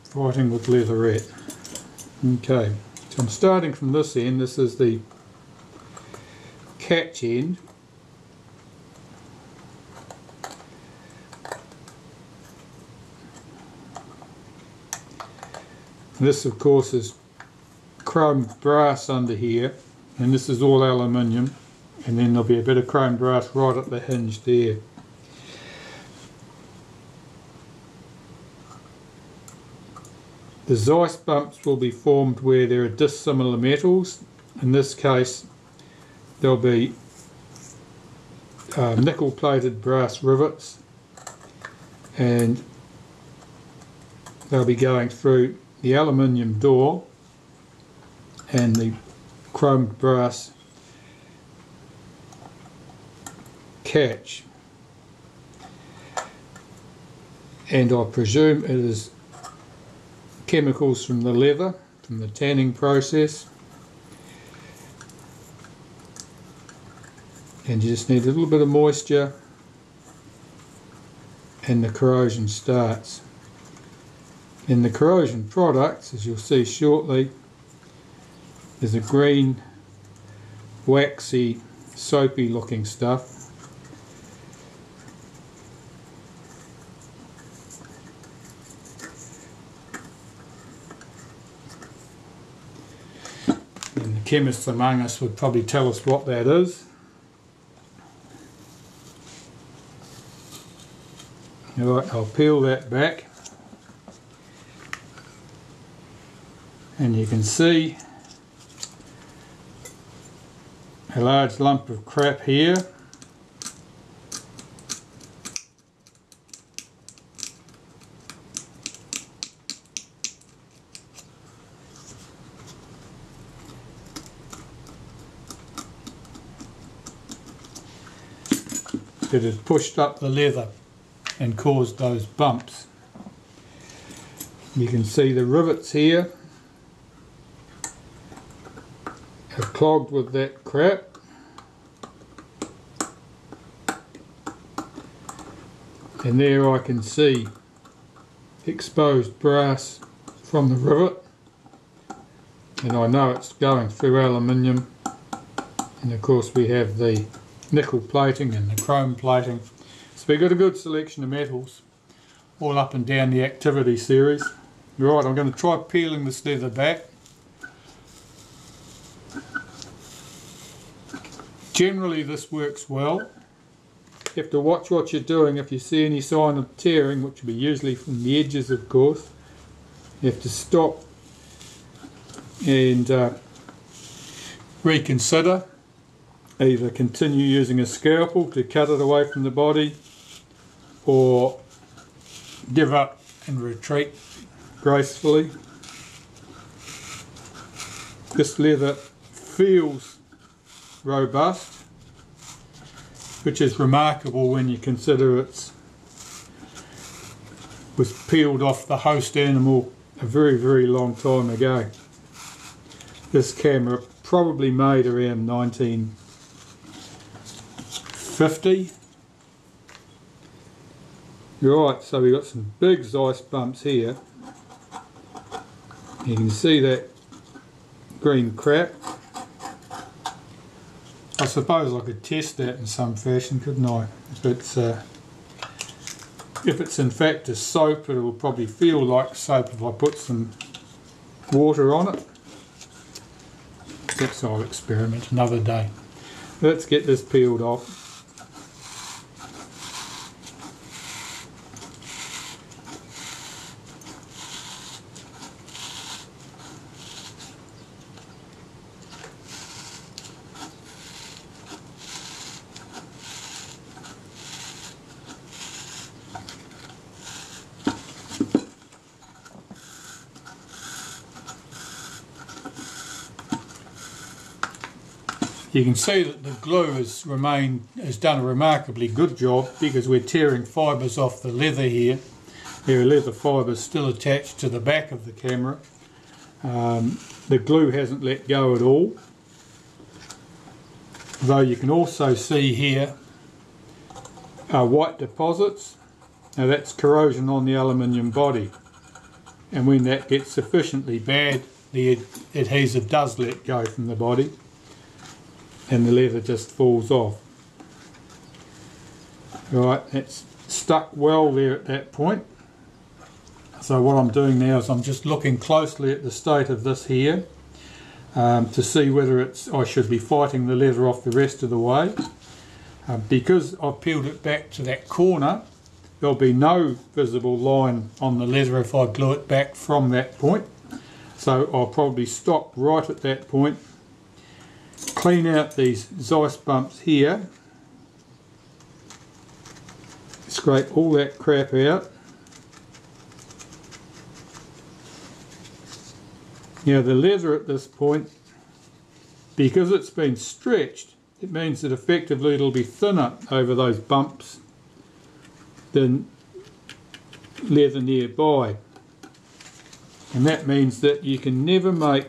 fighting with leatherette. Okay, so I'm starting from this end. This is the catch end. This of course is chrome brass under here, and this is all aluminium, and then there'll be a bit of chrome brass right at the hinge there. The Zeiss bumps will be formed where there are dissimilar metals. In this case there'll be nickel plated brass rivets, and they'll be going through the aluminium door and the chromed brass catch, and I presume it is chemicals from the leather, from the tanning process, and you just need a little bit of moisture and the corrosion starts. In the corrosion products, as you'll see shortly, there's a green, waxy, soapy looking stuff. And the chemists among us would probably tell us what that is. Alright, I'll peel that back, and you can see a large lump of crap here. It has pushed up the leather and caused those bumps. You can see the rivets here are clogged with that crap. And there I can see exposed brass from the rivet, and I know it's going through aluminium, and of course we have the nickel plating and the chrome plating. So we've got a good selection of metals all up and down the activity series. Right, I'm going to try peeling this leather back. Generally this works well. You have to watch what you're doing. If you see any sign of tearing, which will be usually from the edges of course, you have to stop and reconsider. Either continue using a scalpel to cut it away from the body, or give up and retreat gracefully. This leather feels robust, which is remarkable when you consider it was peeled off the host animal a very, very long time ago. This camera probably made around 1950. Right, so we've got some big Zeiss bumps here. You can see that green crap. I suppose I could test that in some fashion, couldn't I? If it's in fact a soap, it will probably feel like soap if I put some water on it. Perhaps I'll experiment another day. Let's get this peeled off. You can see that the glue has done a remarkably good job, because we're tearing fibres off the leather here. There are leather fibres still attached to the back of the camera. The glue hasn't let go at all. Though you can also see here white deposits. Now that's corrosion on the aluminium body. and when that gets sufficiently bad, the adhesive does let go from the body and the leather just falls off. Right, it's stuck well there at that point. So what I'm doing now is I'm just looking closely at the state of this here to see whether I should be fighting the leather off the rest of the way. Because I've peeled it back to that corner, there'll be no visible line on the leather if I glue it back from that point. So I'll probably stop right at that point, clean out these Zeiss bumps here, scrape all that crap out. Now the leather at this point, because it's been stretched, it means that effectively it'll be thinner over those bumps than leather nearby. And that means that you can never make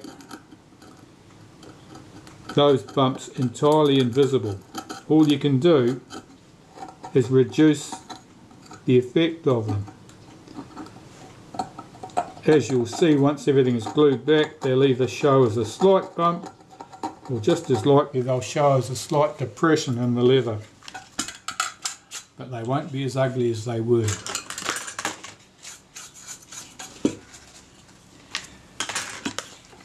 those bumps entirely invisible. All you can do is reduce the effect of them. As you'll see, once everything is glued back, they'll either show as a slight bump, or just as likely they'll show as a slight depression in the leather. But they won't be as ugly as they were.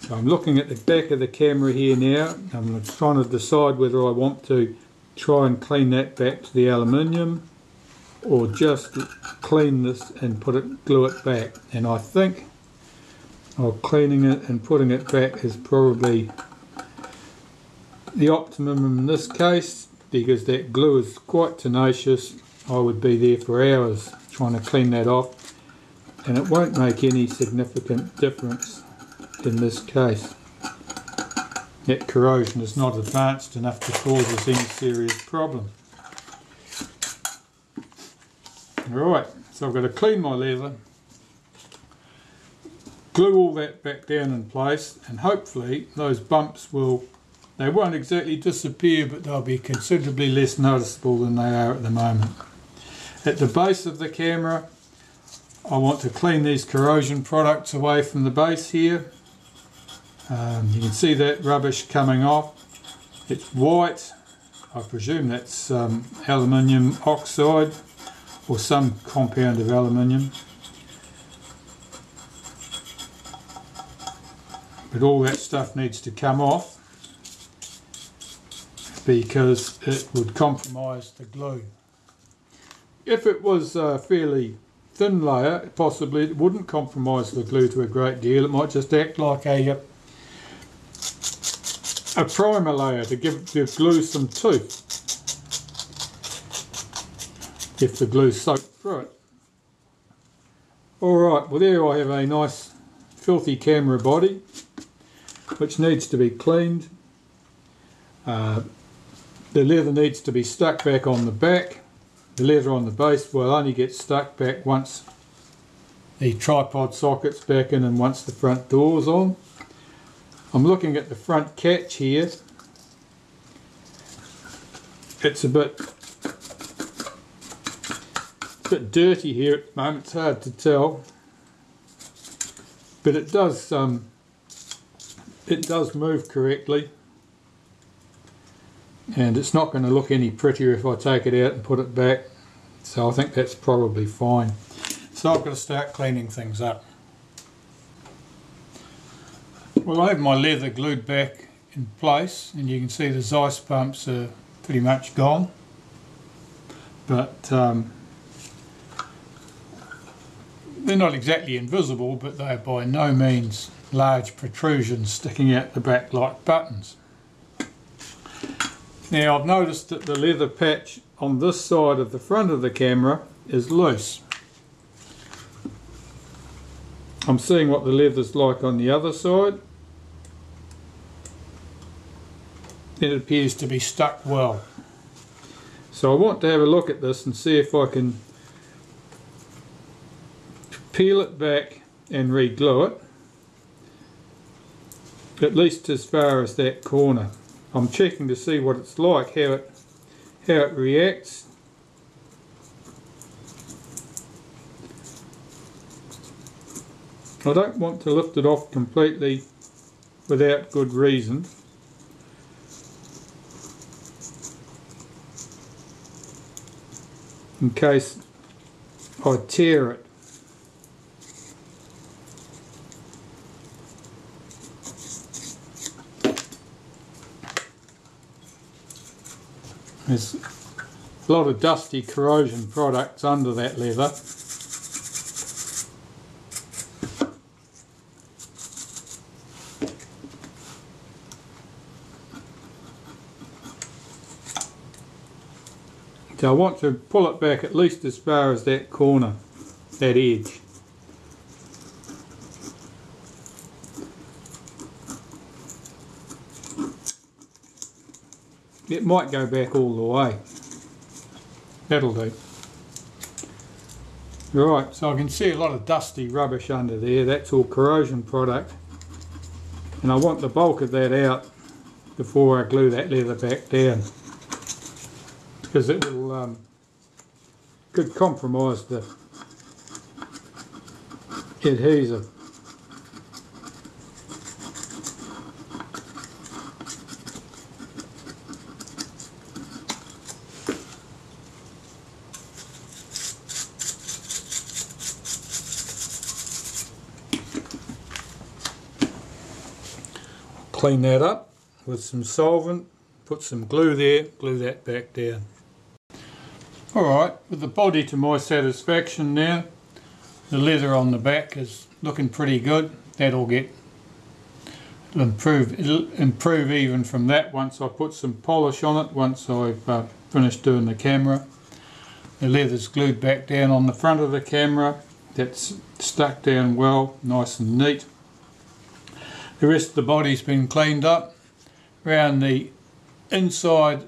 So I'm looking at the back of the camera here now. I'm trying to decide whether I want to try and clean that back to the aluminium or just clean this and glue it back. And I think cleaning it and putting it back is probably the optimum in this case, because that glue is quite tenacious. I would be there for hours trying to clean that off, and it won't make any significant difference in this case. That corrosion is not advanced enough to cause us any serious problem. Alright, so I've got to clean my leather, glue all that back down in place, and hopefully those bumps they won't exactly disappear, but they'll be considerably less noticeable than they are at the moment. At the base of the camera, I want to clean these corrosion products away from the base here. You can see that rubbish coming off. It's white. I presume that's aluminium oxide or some compound of aluminium. But all that stuff needs to come off, because it would compromise the glue. If it was a fairly thin layer, possibly it wouldn't compromise the glue to a great deal. It might just act like a primer layer to give the glue some tooth, if the glue soaked through it. Alright, well there I have a nice filthy camera body which needs to be cleaned. The leather needs to be stuck back on the back. The leather on the base will only get stuck back once the tripod socket's back in and once the front door's on. I'm looking at the front catch here. It's a bit dirty here at the moment, it's hard to tell. But it does move correctly. And it's not going to look any prettier if I take it out and put it back, so I think that's probably fine. So I've got to start cleaning things up. Well, I have my leather glued back in place, and you can see the Zeiss bumps are pretty much gone, but they're not exactly invisible, but they're by no means large protrusions sticking out the back like buttons. Now I've noticed that the leather patch on this side of the front of the camera is loose. I'm seeing what the leather's like on the other side. It appears to be stuck well. So I want to have a look at this and see if I can peel it back and re-glue it, at least as far as that corner. I'm checking to see what it's like, how it reacts. I don't want to lift it off completely without good reason. In case I tear it. There's a lot of dusty corrosion products under that leather. So I want to pull it back at least as far as that corner, that edge. It might go back all the way. That'll do. Right, so I can see a lot of dusty rubbish under there. That's all corrosion product. And I want the bulk of that out before I glue that leather back down, because it will could compromise the adhesive. Clean that up with some solvent, put some glue there, glue that back down. Alright, with the body to my satisfaction now, the leather on the back is looking pretty good. It'll improve even from that once I put some polish on it, once I've finished doing the camera. The leather's glued back down on the front of the camera. That's stuck down well, nice and neat. The rest of the body's been cleaned up. Around the inside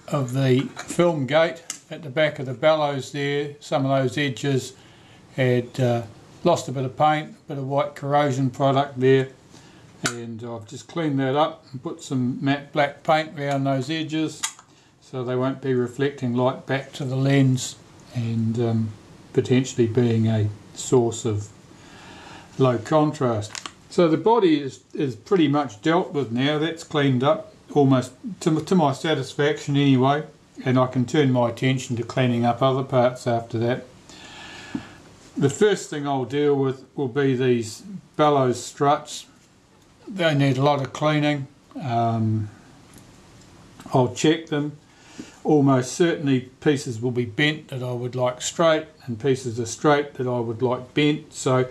of the film gate at the back of the bellows there, some of those edges had lost a bit of paint, a bit of white corrosion product there, and I've just cleaned that up and put some matte black paint around those edges so they won't be reflecting light back to the lens and potentially being a source of low contrast. So the body is pretty much dealt with now. That's cleaned up almost to my satisfaction anyway, and I can turn my attention to cleaning up other parts after that. The first thing I'll deal with will be these bellows struts. They need a lot of cleaning. I'll check them. Almost certainly pieces will be bent that I would like straight, and pieces are straight that I would like bent. So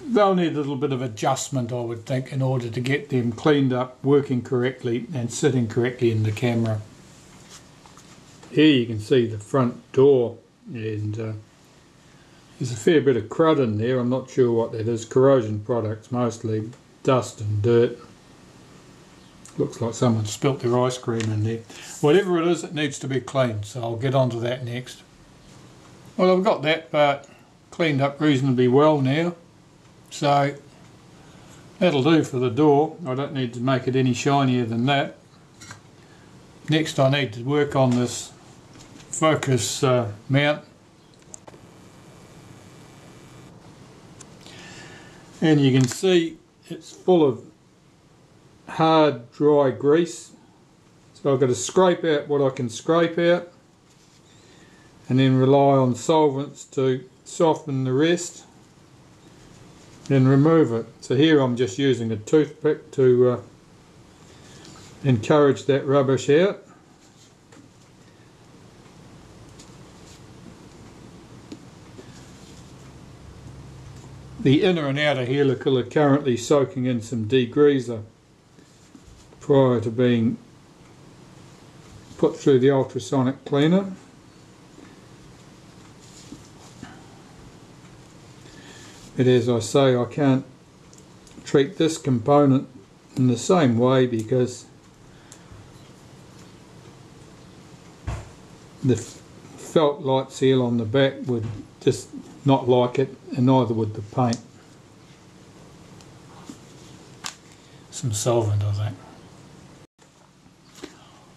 they'll need a little bit of adjustment, I would think, in order to get them cleaned up, working correctly and sitting correctly in the camera. Here you can see the front door, and there's a fair bit of crud in there. I'm not sure what that is. Corrosion products mostly, dust and dirt. Looks like someone spilt their ice cream in there. Whatever it is, it needs to be cleaned, so I'll get onto that next. Well, I've got that part cleaned up reasonably well now. So that'll do for the door. I don't need to make it any shinier than that. Next I need to work on this focus mount. And you can see it's full of hard dry grease. So I've got to scrape out what I can scrape out and then rely on solvents to soften the rest. Then remove it. So here I'm just using a toothpick to encourage that rubbish out. The inner and outer helical are currently soaking in some degreaser prior to being put through the ultrasonic cleaner. But as I say, I can't treat this component in the same way because the felt light seal on the back would just not like it, and neither would the paint. Some solvent, I think.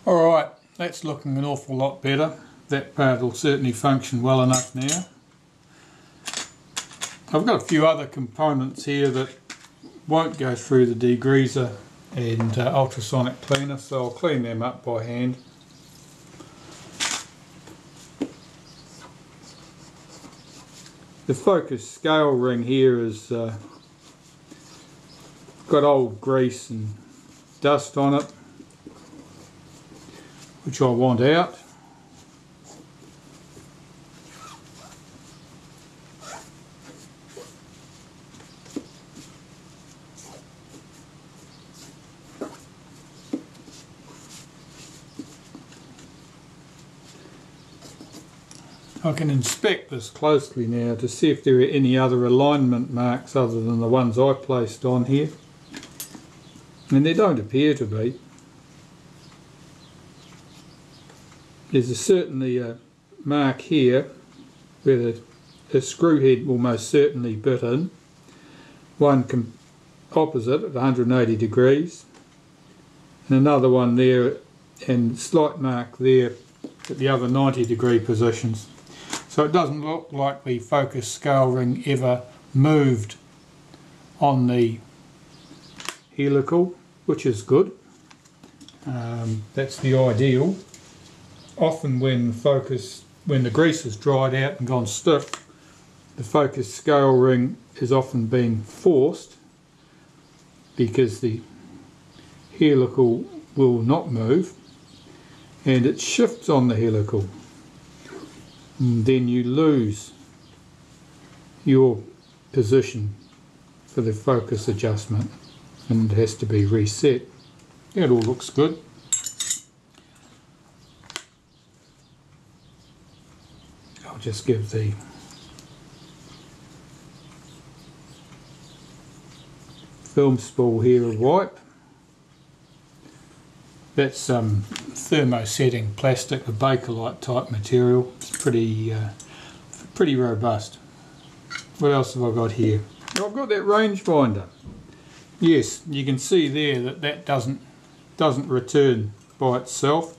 Alright, that's looking an awful lot better. That part will certainly function well enough now. I've got a few other components here that won't go through the degreaser and ultrasonic cleaner, so I'll clean them up by hand. The focus scale ring here is got old grease and dust on it, which I want out. I can inspect this closely now to see if there are any other alignment marks other than the ones I placed on here, and there don't appear to be. There's certainly a mark here where the screw head will most certainly bit in, one opposite at 180 degrees, and another one there and slight mark there at the other 90-degree positions. So it doesn't look like the focus scale ring ever moved on the helical, which is good. That's the ideal. Often when the grease has dried out and gone stiff, the focus scale ring is often being forced because the helical will not move, and it shifts on the helical. And then you lose your position for the focus adjustment and it has to be reset. It all looks good. I'll just give the film spool here a wipe. That's thermosetting plastic, a Bakelite type material. It's pretty robust. What else have I got here? Oh, I've got that rangefinder. Yes, you can see there that doesn't return by itself.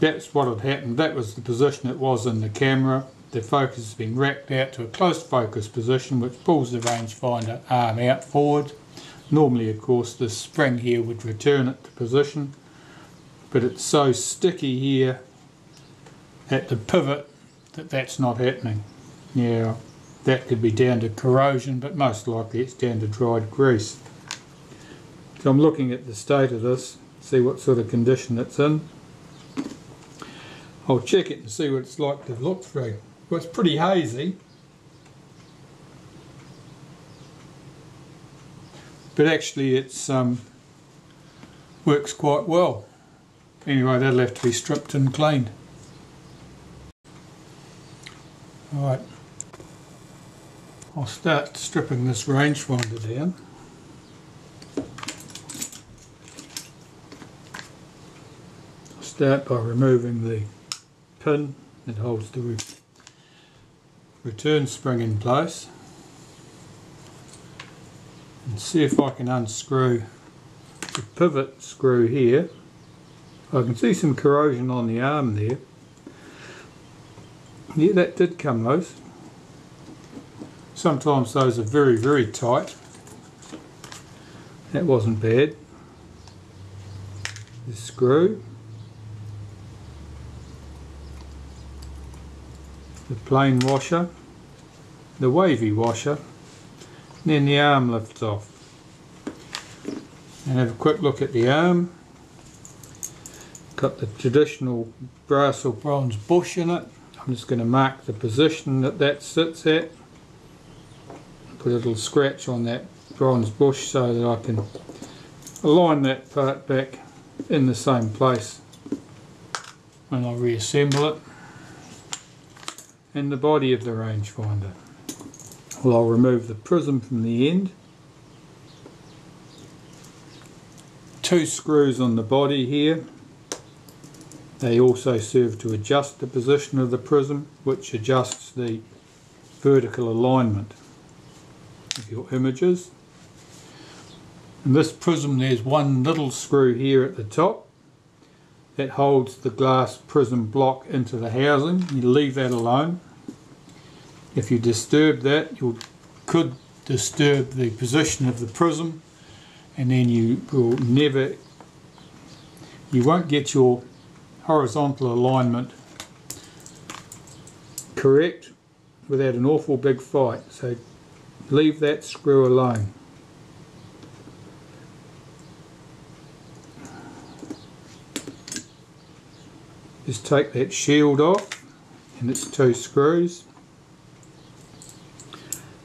That's what had happened. That was the position it was in the camera. The focus has been racked out to a close focus position, which pulls the rangefinder arm out forward. Normally, of course, this spring here would return it to position, but it's so sticky here at the pivot that that's not happening. Yeah, that could be down to corrosion, but most likely it's down to dried grease. So I'm looking at the state of this, see what sort of condition it's in. I'll check it and see what it's like to look through. Well, it's pretty hazy, but actually it's works quite well. Anyway, that'll have to be stripped and cleaned. Alright, I'll start stripping this rangefinder down. I'll start by removing the pin that holds the return spring in place and see if I can unscrew the pivot screw here. I can see some corrosion on the arm there. Yeah, that did come loose. Sometimes those are very, very tight. That wasn't bad. The screw, the plain washer, the wavy washer, and then the arm lifts off. And have a quick look at the arm. Got the traditional brass or bronze bush in it. I'm just going to mark the position that sits at. Put a little scratch on that bronze bush so that I can align that part back in the same place when I reassemble it. And the body of the rangefinder. Well, I'll remove the prism from the end. 2 screws on the body here. They also serve to adjust the position of the prism, which adjusts the vertical alignment of your images. And this prism, there's one little screw here at the top that holds the glass prism block into the housing. You leave that alone. If you disturb that, you could disturb the position of the prism, and then you won't get your horizontal alignment correct without an awful big fight. So leave that screw alone. Just take that shield off, and it's 2 screws.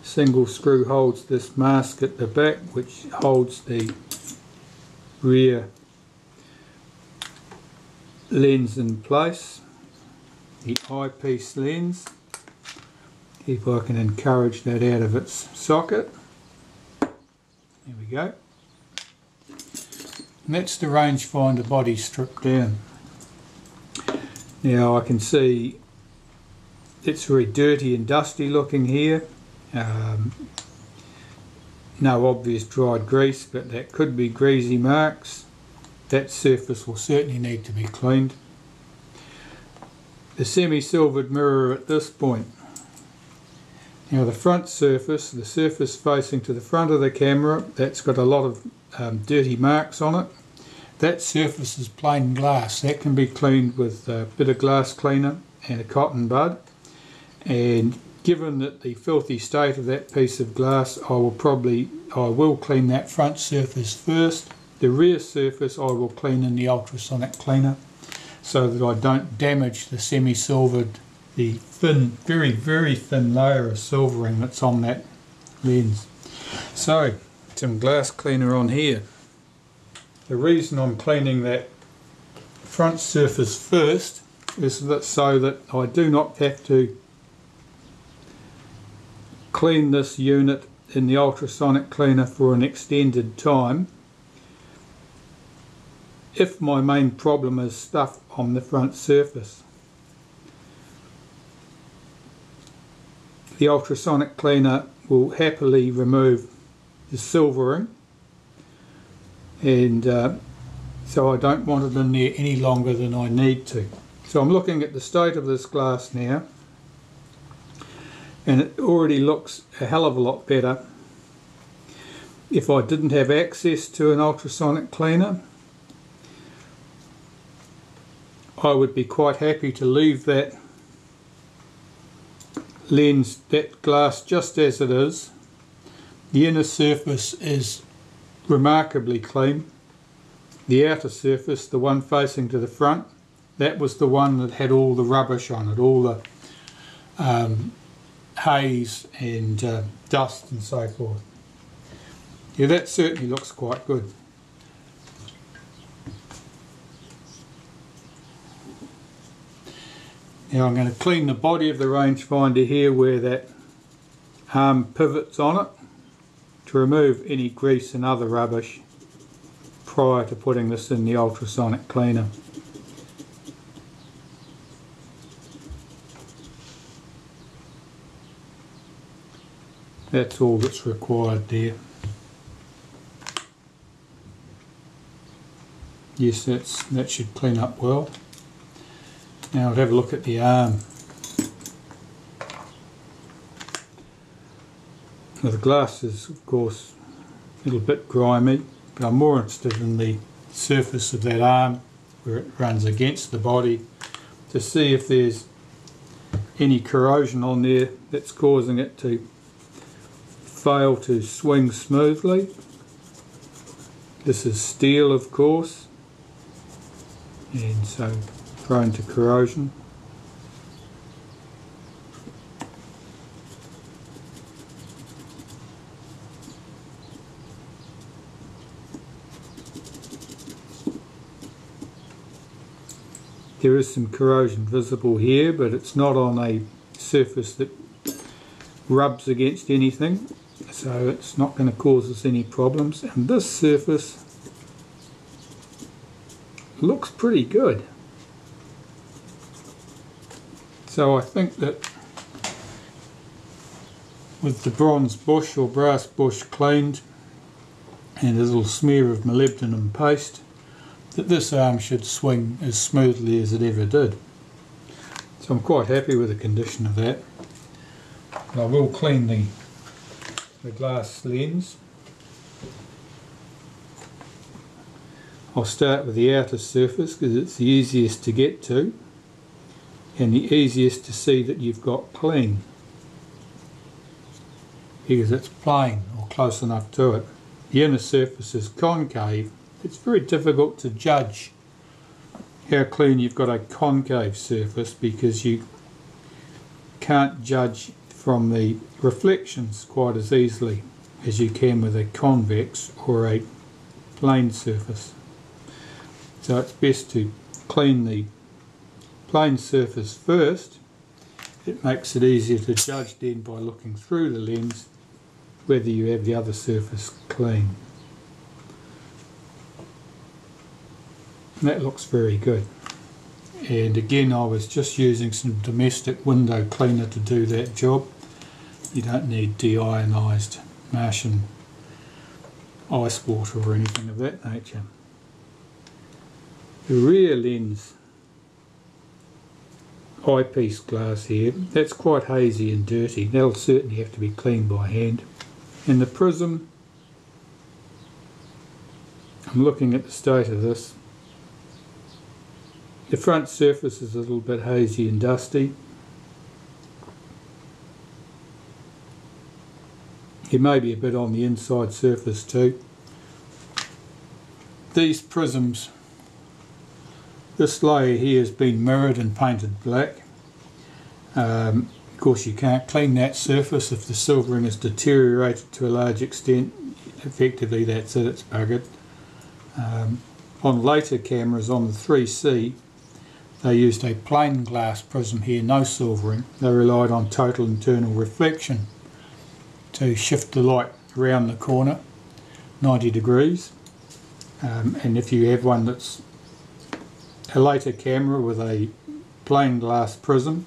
Single screw holds this mask at the back, which holds the rear lens in place, the eyepiece lens, if I can encourage that out of its socket. There we go. And that's the rangefinder body stripped down. Now I can see it's very dirty and dusty looking here. No obvious dried grease, but that could be greasy marks. That surface will certainly need to be cleaned. The semi-silvered mirror at this point. Now the front surface, the surface facing to the front of the camera, that's got a lot of dirty marks on it. That surface is plain glass. That can be cleaned with a bit of glass cleaner and a cotton bud. And given that the filthy state of that piece of glass, I will clean that front surface first. The rear surface I will clean in the ultrasonic cleaner, so that I don't damage the semi-silvered, the thin, very, very thin layer of silvering that's on that lens. So, some glass cleaner on here. The reason I'm cleaning that front surface first is so that I do not have to clean this unit in the ultrasonic cleaner for an extended time if my main problem is stuff on the front surface. The ultrasonic cleaner will happily remove the silvering, and so I don't want it in there any longer than I need to. So I'm looking at the state of this glass now, and it already looks a hell of a lot better. If I didn't have access to an ultrasonic cleaner, I would be quite happy to leave that lens, that glass, just as it is. The inner surface is remarkably clean. The outer surface, the one facing to the front, that was the one that had all the rubbish on it, all the haze and dust and so forth. Yeah, that certainly looks quite good. Now I'm going to clean the body of the rangefinder here where that arm pivots on it, to remove any grease and other rubbish prior to putting this in the ultrasonic cleaner. That's all that's required there. Yes, that should clean up well. Now I'll have a look at the arm. Now the glass is of course a little bit grimy, but I'm more interested in the surface of that arm where it runs against the body, to see if there's any corrosion on there that's causing it to fail to swing smoothly. This is steel, of course, and so prone to corrosion. There is some corrosion visible here, but it's not on a surface that rubs against anything, so it's not going to cause us any problems. And this surface looks pretty good. So I think that with the bronze bush or brass bush cleaned and a little smear of molybdenum paste, that this arm should swing as smoothly as it ever did. So I'm quite happy with the condition of that. I will clean the glass lens. I'll start with the outer surface because it's the easiest to get to and the easiest to see that you've got clean, because it's plain or close enough to it. The inner surface is concave. It's very difficult to judge how clean you've got a concave surface because you can't judge from the reflections quite as easily as you can with a convex or a plane surface. So it's best to clean the plane surface first. It makes it easier to judge then by looking through the lens whether you have the other surface clean. And that looks very good. And again, I was just using some domestic window cleaner to do that job. You don't need deionized Martian ice water or anything of that nature. The rear lens eyepiece glass here, that's quite hazy and dirty. That'll certainly have to be cleaned by hand. And the prism, I'm looking at the state of this. The front surface is a little bit hazy and dusty. It may be a bit on the inside surface too. These prisms, this layer here has been mirrored and painted black. Of course you can't clean that surface if the silvering is deteriorated to a large extent. Effectively that's it, it's buggered. On later cameras, on the 3C, they used a plain glass prism here, no silvering. They relied on total internal reflection to shift the light around the corner 90 degrees. And if you have one that's a later camera with a plain glass prism,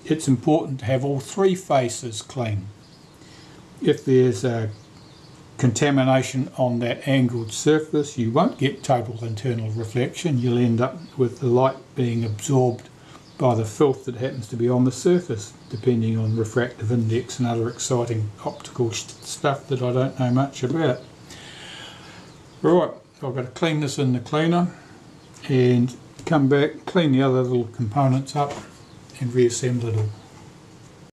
it's important to have all three faces clean. If there's a contamination on that angled surface, you won't get total internal reflection. You'll end up with the light being absorbed by the filth that happens to be on the surface, depending on refractive index and other exciting optical stuff that I don't know much about. Right, I've got to clean this in the cleaner and come back, clean the other little components up and reassemble it all.